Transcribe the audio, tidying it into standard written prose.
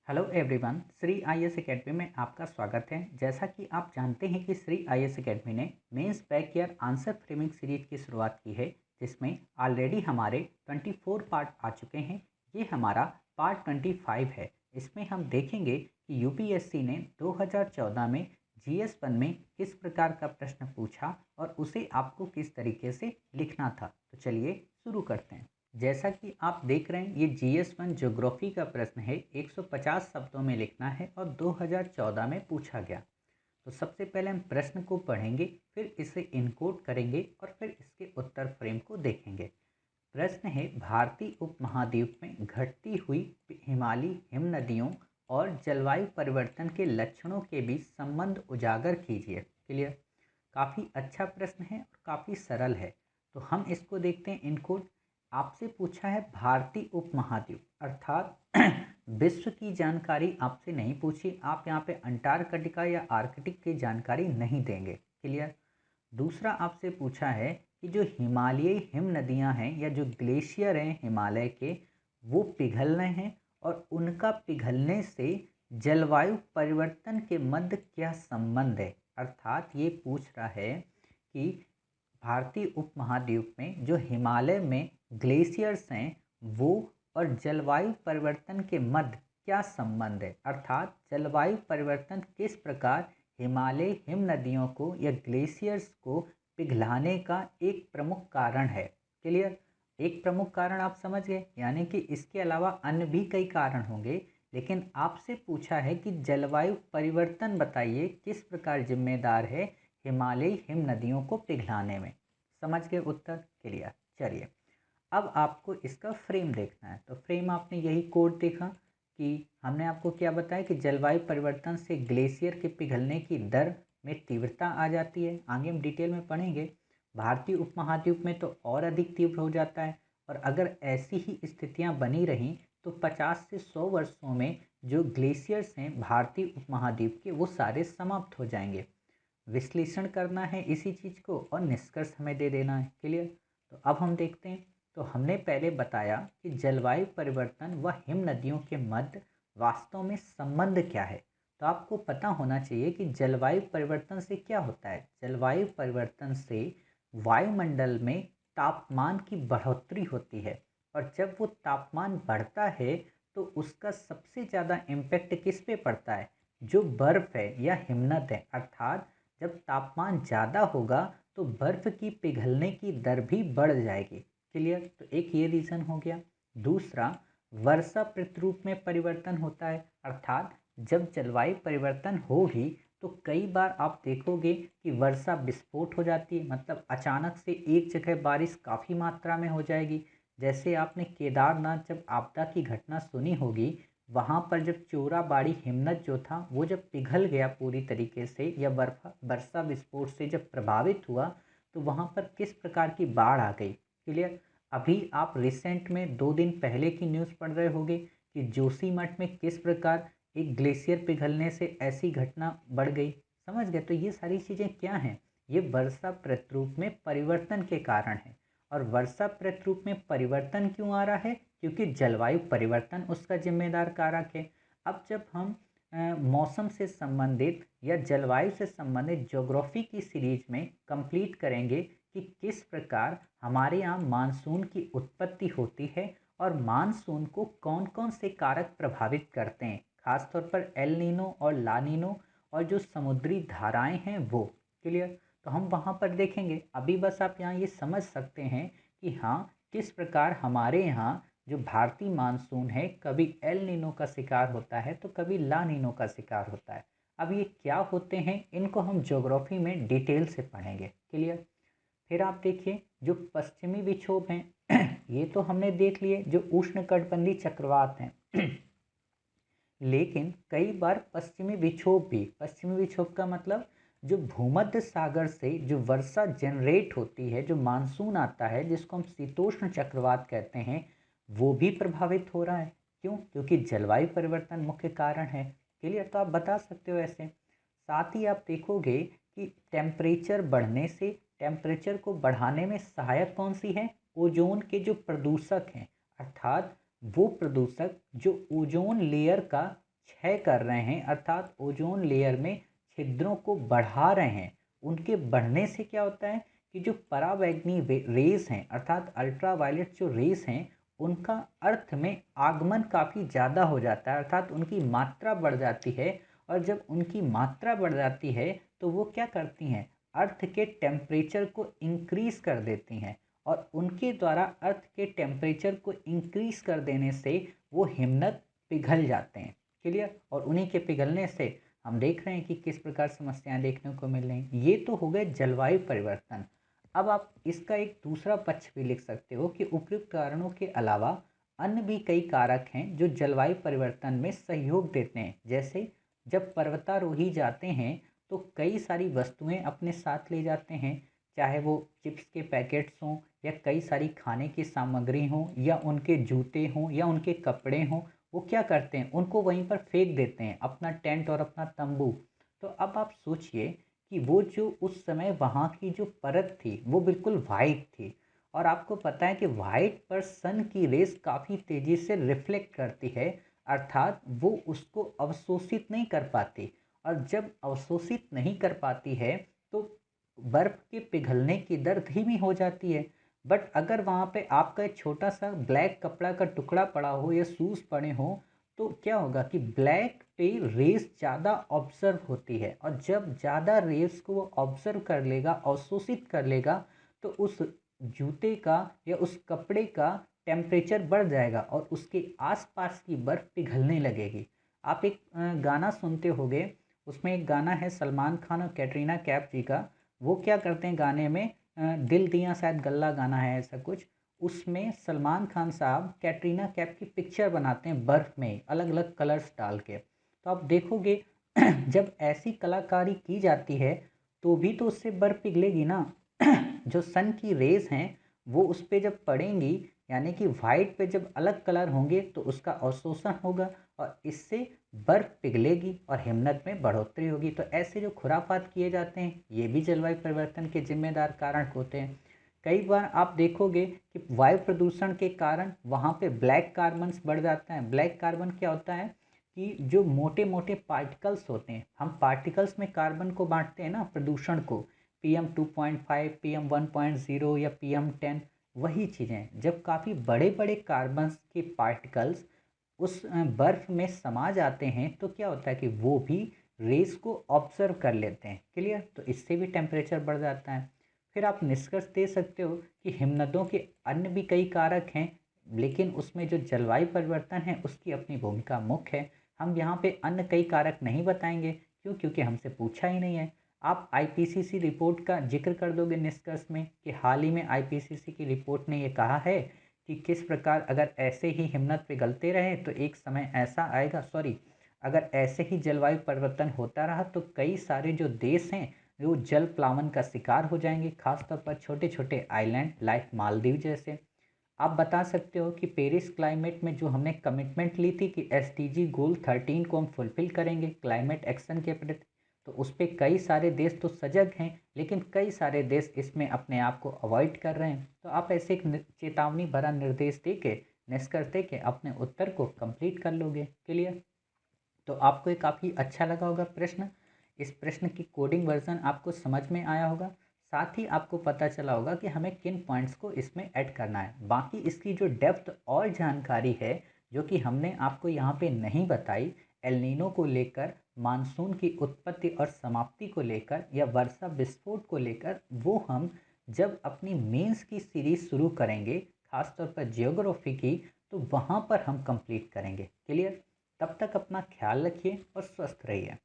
Hello everyone, Shri IAS academy में आपका स्वागत है। जैसा कि आप जानते हैं कि श्री आईएएस एकेडमी ने mains backyard answer framing series की शुरुआत की है, जिसमें ऑलरेडी हमारे 24 पार्ट आ चुके हैं। ये हमारा पार्ट 25 है। इसमें हम देखेंगे कि यूपीएससी ने 2014 में जीएस 1 में किस प्रकार का प्रश्न पूछा और उसे आपको किस तरीके से लिखना था। तो चलिए शुरू करते हैं। जैसा कि आप देख रहे हैं, ये जीएस 1 ज्योग्राफी का प्रश्न है। 150 शब्दों में लिखना है और 2014 में पूछा गया। तो सबसे पहले हम प्रश्न को पढ़ेंगे, फिर इसे इनकोड करेंगे और फिर इसके उत्तर फ्रेम को देखेंगे। प्रश्न है, भारतीय उपमहाद्वीप में घटती हुई हिमालयी हिम नदियों और जलवायु परिवर्तन के लक्षणों के बीच संबंध उजागर कीजिए। क्लियर। काफ़ी अच्छा प्रश्न है और काफ़ी सरल है। तो हम इसको देखते हैं इनकोड। आपसे पूछा है भारतीय उपमहाद्वीप, अर्थात विश्व की जानकारी आपसे नहीं पूछी। आप यहाँ पे अंटार्कटिका या आर्कटिक की जानकारी नहीं देंगे। क्लियर। दूसरा आपसे पूछा है कि जो हिमालयी हिम नदियाँ हैं या जो ग्लेशियर हैं हिमालय के, वो पिघल रहे हैं और उनका पिघलने से जलवायु परिवर्तन के मध्य क्या संबंध है। अर्थात ये पूछ रहा है कि भारतीय उपमहाद्वीप में जो हिमालय में ग्लेशियर्स हैं वो और जलवायु परिवर्तन के मध्य क्या संबंध है। अर्थात जलवायु परिवर्तन किस प्रकार हिमालय हिम नदियों को या ग्लेशियर्स को पिघलाने का एक प्रमुख कारण है। क्लियर। एक प्रमुख कारण आप समझ गए, यानी कि इसके अलावा अन्य भी कई कारण होंगे, लेकिन आपसे पूछा है कि जलवायु परिवर्तन बताइए किस प्रकार जिम्मेदार है हिमालयी हिम नदियों को पिघलाने में। समझ गए उत्तर। क्लियर। चलिए, अब आपको इसका फ्रेम देखना है। तो फ्रेम आपने यही कोड देखा कि हमने आपको क्या बताया कि जलवायु परिवर्तन से ग्लेशियर के पिघलने की दर में तीव्रता आ जाती है। आगे हम डिटेल में पढ़ेंगे। भारतीय उपमहाद्वीप में तो और अधिक तीव्र हो जाता है, और अगर ऐसी ही स्थितियां बनी रहीं तो 50 से 100 वर्षों में जो ग्लेशियर्स हैं भारतीय उपमहाद्वीप के, वो सारे समाप्त हो जाएंगे। विश्लेषण करना है इसी चीज़ को और निष्कर्ष हमें दे देना है। क्लियर। तो अब हम देखते हैं। तो हमने पहले बताया कि जलवायु परिवर्तन व हिम नदियों के मध्य वास्तव में संबंध क्या है। तो आपको पता होना चाहिए कि जलवायु परिवर्तन से क्या होता है। जलवायु परिवर्तन से वायुमंडल में तापमान की बढ़ोतरी होती है, और जब वो तापमान बढ़ता है तो उसका सबसे ज़्यादा इम्पैक्ट किस पे पड़ता है, जो बर्फ़ है या हिमनद है। अर्थात जब तापमान ज़्यादा होगा तो बर्फ़ की पिघलने की दर भी बढ़ जाएगी। क्लियर। तो एक ये रीज़न हो गया। दूसरा, वर्षा प्रतिरूप में परिवर्तन होता है। अर्थात जब जलवायु परिवर्तन होगी तो कई बार आप देखोगे कि वर्षा विस्फोट हो जाती है, मतलब अचानक से एक जगह बारिश काफ़ी मात्रा में हो जाएगी। जैसे आपने केदारनाथ जब आपदा की घटना सुनी होगी, वहाँ पर जब चोराबाड़ी हिमनद जो था वो जब पिघल गया पूरी तरीके से, या वर्षा विस्फोट से जब प्रभावित हुआ, तो वहाँ पर किस प्रकार की बाढ़ आ गई। क्लियर। अभी आप रिसेंट में 2 दिन पहले की न्यूज़ पढ़ रहे होंगे कि जोशीमठ में किस प्रकार एक ग्लेशियर पिघलने से ऐसी घटना बढ़ गई। समझ गए। तो ये सारी चीज़ें क्या हैं, ये वर्षा प्रतिरूप में परिवर्तन के कारण है। और वर्षा प्रतिरूप में परिवर्तन क्यों आ रहा है, क्योंकि जलवायु परिवर्तन उसका जिम्मेदार कारक है। अब जब हम मौसम से संबंधित या जलवायु से संबंधित ज्योग्राफी की सीरीज में कंप्लीट करेंगे कि किस प्रकार हमारे यहाँ मानसून की उत्पत्ति होती है और मानसून को कौन कौन से कारक प्रभावित करते हैं, खासतौर पर एल नीनो और ला नीनो, और जो समुद्री धाराएं हैं वो। क्लियर। तो हम वहाँ पर देखेंगे। अभी बस आप यहाँ ये समझ सकते हैं कि हाँ, किस प्रकार हमारे यहाँ जो भारतीय मानसून है कभी एल नीनो का शिकार होता है तो कभी ला नीनो का शिकार होता है। अब ये क्या होते हैं, इनको हम ज्योग्राफी में डिटेल से पढ़ेंगे। क्लियर। फिर आप देखिए, जो पश्चिमी विक्षोभ हैं ये तो हमने देख लिए, जो उष्णकटिबंधीय चक्रवात हैं लेकिन कई बार पश्चिमी विक्षोभ का मतलब जो भूमध्य सागर से जो वर्षा जनरेट होती है, जो मानसून आता है जिसको हम शीतोष्ण चक्रवात कहते हैं, वो भी प्रभावित हो रहा है। क्यों? क्योंकि जलवायु परिवर्तन मुख्य कारण है। क्लियर। तो आप बता सकते हो ऐसे। साथ ही आप देखोगे कि टेम्परेचर बढ़ने से, टेम्परेचर को बढ़ाने में सहायक कौन सी है, ओजोन के जो प्रदूषक हैं। अर्थात वो प्रदूषक जो ओजोन लेयर का क्षय कर रहे हैं, अर्थात ओजोन लेयर में छिद्रों को बढ़ा रहे हैं। उनके बढ़ने से क्या होता है कि जो पराबैंगनी रेस हैं, अर्थात अल्ट्रावायलेट जो रेस हैं, उनका अर्थ में आगमन काफ़ी ज़्यादा हो जाता है, अर्थात उनकी मात्रा बढ़ जाती है। और जब उनकी मात्रा बढ़ जाती है तो वो क्या करती हैं, अर्थ के टेम्परेचर को इंक्रीज़ कर देती हैं। और उनके द्वारा अर्थ के टेम्परेचर को इंक्रीज़ कर देने से वो हिमनद पिघल जाते हैं। क्लियर। और उन्हीं के पिघलने से हम देख रहे हैं कि किस प्रकार समस्याएं देखने को मिल रही हैं। ये तो हो गए जलवायु परिवर्तन। अब आप इसका एक दूसरा पक्ष भी लिख सकते हो कि उपयुक्त कारणों के अलावा अन्य भी कई कारक हैं जो जलवायु परिवर्तन में सहयोग देते हैं। जैसे जब पर्वतारोही जाते हैं तो कई सारी वस्तुएं अपने साथ ले जाते हैं, चाहे वो चिप्स के पैकेट्स हों या कई सारी खाने की सामग्री हों या उनके जूते हों या उनके कपड़े हों। वो क्या करते हैं, उनको वहीं पर फेंक देते हैं, अपना टेंट और अपना तंबू। तो अब आप सोचिए कि वो जो उस समय वहाँ की जो परत थी वो बिल्कुल वाइट थी। और आपको पता है कि वाइट पर सन की रेस काफ़ी तेज़ी से रिफ्लेक्ट करती है, अर्थात वो उसको अवशोषित नहीं कर पाती। और जब अवशोषित नहीं कर पाती है तो बर्फ़ के पिघलने की दर धीमी हो जाती है। बट अगर वहाँ पे आपका एक छोटा सा ब्लैक कपड़ा का टुकड़ा पड़ा हो या शूज़ पड़े हो तो क्या होगा कि ब्लैक पे रेस ज़्यादा ऑब्जर्व होती है। और जब ज़्यादा रेस को वो ऑब्जर्व कर लेगा, अवशोषित कर लेगा, तो उस जूते का या उस कपड़े का टेम्परेचर बढ़ जाएगा और उसके आसपास की बर्फ़ पिघलने लगेगी। आप एक गाना सुनते होंगे, उसमें एक गाना है सलमान खान और कैटरीना कैफ जी का। वो क्या करते हैं गाने में, दिल दिया शायद गल्ला गाना है ऐसा कुछ, उसमें सलमान खान साहब कैटरीना कैफ की पिक्चर बनाते हैं बर्फ़ में अलग अलग कलर्स डाल के। तो आप देखोगे जब ऐसी कलाकारी की जाती है तो भी तो उससे बर्फ़ पिघलेगी ना। जो सन की रेस हैं वो उस पर जब पड़ेंगी, यानी कि वाइट पे जब अलग कलर होंगे तो उसका अवशोषण होगा और इससे बर्फ़ पिघलेगी और हिमनद में बढ़ोतरी होगी। तो ऐसे जो खुराफात किए जाते हैं ये भी जलवायु परिवर्तन के जिम्मेदार कारण होते हैं। कई बार आप देखोगे कि वायु प्रदूषण के कारण वहाँ पे ब्लैक कार्बन्स बढ़ जाता है। ब्लैक कार्बन क्या होता है कि जो मोटे मोटे पार्टिकल्स होते हैं, हम पार्टिकल्स में कार्बन को बांटते हैं ना, प्रदूषण को, PM2.5, PM1.0 या PM10, वही चीज़ें जब काफ़ी बड़े बड़े कार्बन्स के पार्टिकल्स उस बर्फ़ में समा जाते हैं तो क्या होता है कि वो भी रेस को ऑब्जर्व कर लेते हैं। क्लियर। तो इससे भी टेम्परेचर बढ़ जाता है। फिर आप निष्कर्ष दे सकते हो कि हिमनदों के अन्य भी कई कारक हैं, लेकिन उसमें जो जलवायु परिवर्तन है उसकी अपनी भूमिका मुख्य है। हम यहाँ पे अन्य कई कारक नहीं बताएंगे, क्यों, क्योंकि हमसे पूछा ही नहीं है। आप आईपीसीसी रिपोर्ट का जिक्र कर दोगे निष्कर्ष में कि हाल ही में आईपीसीसी की रिपोर्ट ने ये कहा है कि किस प्रकार अगर ऐसे ही हिमनद पिघलते रहे तो एक समय ऐसा आएगा, अगर ऐसे ही जलवायु परिवर्तन होता रहा तो कई सारे जो देश हैं वो जल प्लावन का शिकार हो जाएंगे, खासतौर पर छोटे छोटे आइलैंड लाइक मालदीव जैसे। आप बता सकते हो कि पेरिस क्लाइमेट में जो हमने कमिटमेंट ली थी कि एसडीजी गोल 13 को हम फुलफिल करेंगे क्लाइमेट एक्शन के प्रति, तो उस पर कई सारे देश तो सजग हैं लेकिन कई सारे देश इसमें अपने आप को अवॉइड कर रहे हैं। तो आप ऐसे एक चेतावनी भरा निर्देश दे के, निष्कर्ष दे के अपने उत्तर को कंप्लीट कर लोगे। क्लियर। तो आपको ये काफ़ी अच्छा लगा होगा प्रश्न। इस प्रश्न की कोडिंग वर्जन आपको समझ में आया होगा। साथ ही आपको पता चला होगा कि हमें किन पॉइंट्स को इसमें ऐड करना है। बाकी इसकी जो डेप्थ और जानकारी है जो कि हमने आपको यहाँ पे नहीं बताई, एल नीनो को लेकर, मानसून की उत्पत्ति और समाप्ति को लेकर या वर्षा विस्फोट को लेकर, वो हम जब अपनी मेंस की सीरीज शुरू करेंगे, खासतौर पर जियोग्राफी की, तो वहाँ पर हम कंप्लीट करेंगे। क्लियर। तब तक अपना ख्याल रखिए और स्वस्थ रहिए।